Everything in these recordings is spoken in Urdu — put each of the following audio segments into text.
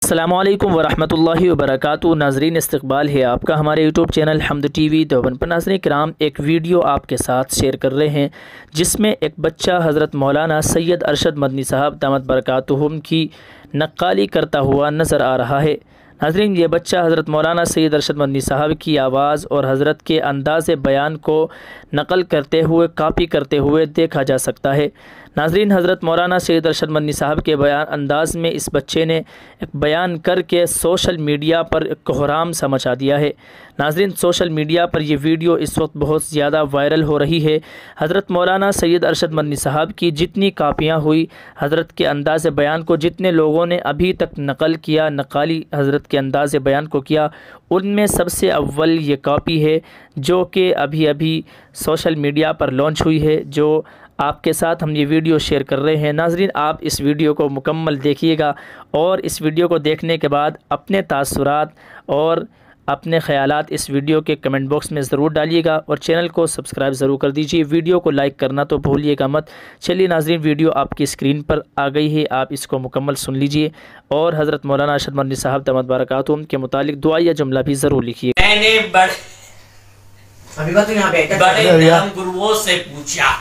السلام علیکم ورحمۃ اللہ وبرکاتہ۔ ناظرین، استقبال ہے آپ کا ہمارے یوٹیوب چینل حمد ٹی وی دیوبند پر۔ ناظرین کرام، ایک ویڈیو آپ کے ساتھ شیئر کر رہے ہیں جس میں ایک بچہ حضرت مولانا سید ارشد مدنی صاحب دامت برکاتہم کی نقالی کرتا ہوا نظر آ رہا ہے۔ ناظرین، یہ بچہ حضرت مولانا سید ارشد مدنی صاحب کی آواز اور حضرت کے انداز بیان کو نقل کرتے ہوئے، کاپی کرتے ہوئے دیکھا جا سکتا ہے۔ ناظرین، حضرت مولانا سید ارشد مدنی صاحب کے بیان انداز میں اس بچے نے ایک بیان کر کے سوشل میڈیا پر ایک کوہرام سا مچا دیا ہے۔ ناظرین، سوشل میڈیا پر یہ ویڈیو اس وقت بہت زیادہ وائرل ہو رہی ہے۔ حضرت مولانا سید ارشد مدنی صاحب کی جتنی کاپیاں ہوئی، حضرت کے انداز بیان کو جتنے لوگوں نے ابھی تک نقل کیا، نقالی حضرت کے انداز بیان کو کیا، ان میں سب سے اول یہ کاپی ہے جو کہ ابھی سوشل میڈیا پر لانچ ہوئی ہے، جو آپ کے ساتھ ہم یہ ویڈیو شیئر کر رہے ہیں۔ ناظرین، آپ اس ویڈیو کو مکمل دیکھیے گا اور اس ویڈیو کو دیکھنے کے بعد اپنے تاثرات اور اپنے خیالات اس ویڈیو کے کمنٹ باکس میں ضرور ڈالیے گا، اور چینل کو سبسکرائب ضرور کر دیجیے۔ ویڈیو کو لائک کرنا تو بھولیے گا مت۔ چلیے ناظرین، ویڈیو آپ کی اسکرین پر آ گئی ہے، آپ اس کو مکمل سن لیجیے اور حضرت مولانا ارشد مدنی صاحب دامت برکاتہم کے متعلق دعا یا جملہ بھی ضرور لکھیے۔ میں نے بڑے نام گرووں سے پوچھا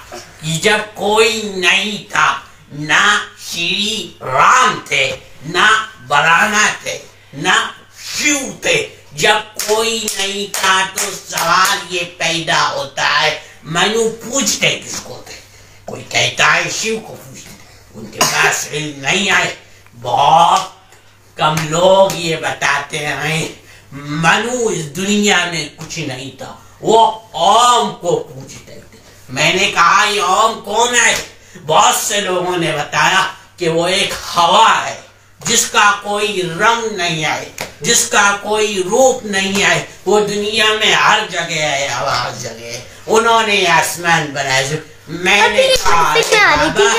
کہ جب کوئی نہیں تھا، نہ شری رام تھے، نہ برانا تھے، نہ شیو تھے، جب کوئی نہیں تھا تو سوال یہ پیدا ہوتا ہے منو پوچھتے کس کو تھے؟ کوئی کہتا ہے شیو کو پوچھتے، ان کے پاس علم نہیں آئے۔ بہت کم لوگ یہ بتاتے ہیں منو اس دنیا میں کچھ نہیں تھا، وہ اوم کو پوچھتے تھے۔ میں نے کہا یہ اوم کون ہے؟ بہت سے لوگوں نے بتایا کہ وہ ایک ہوا ہے جس کا کوئی رنگ نہیں ہے، جس کا کوئی روپ نہیں ہے، وہ دنیا میں ہر جگہ ہے، ہوا ہر جگہ ہے، انہوں نے آسمان بنایا۔ میں نے کہا بابا،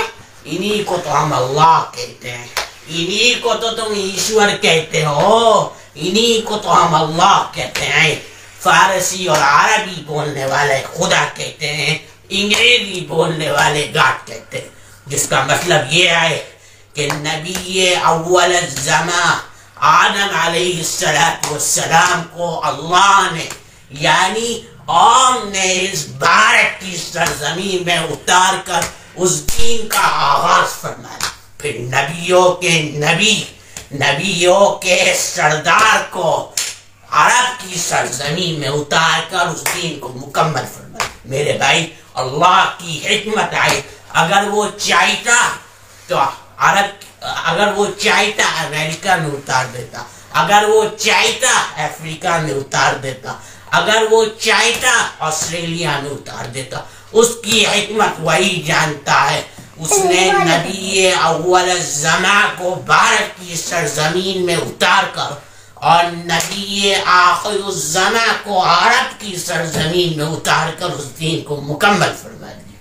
انہی کو تو ہم اللہ کہتے ہیں، انہی کو تو تم ایشور کہتے ہو، انہی کو تو ہم اللہ کہتے ہیں۔ فارسی اور عربی بولنے والے خدا کہتے ہیں، انگریزی بولنے والے گاڈ کہتے ہیں، جس کا مطلب یہ ہے کہ نبی اول الزمان آدم علیہ السلام کو اللہ نے، یعنی اوم نے، اس بھارت کی سرزمین میں اتار کر اس دین کا آغاز فرمایا۔ پھر نبیوں کے نبی، نبیوں کے سردار کو عرب کی سرزمین میں اتار کر اس دین کو مکمل فرمایا۔ میرے بھائی، اللہ کی حکمت آئی، اگر وہ چاہتا تو اگر وہ چاہتا امریکہ میں اتار دیتا، اگر وہ چاہتا افریقہ میں اتار دیتا، اگر وہ چاہتا آسٹریلیا میں اتار دیتا۔ اس کی حکمت وہی جانتا ہے۔ اس نے نبی اول الزمان کو بھارت کی سرزمین میں اتار کر اور نبی آخر الزمان کو عرب کی سرزمین میں اتار کر اس دین کو مکمل فرما دیا۔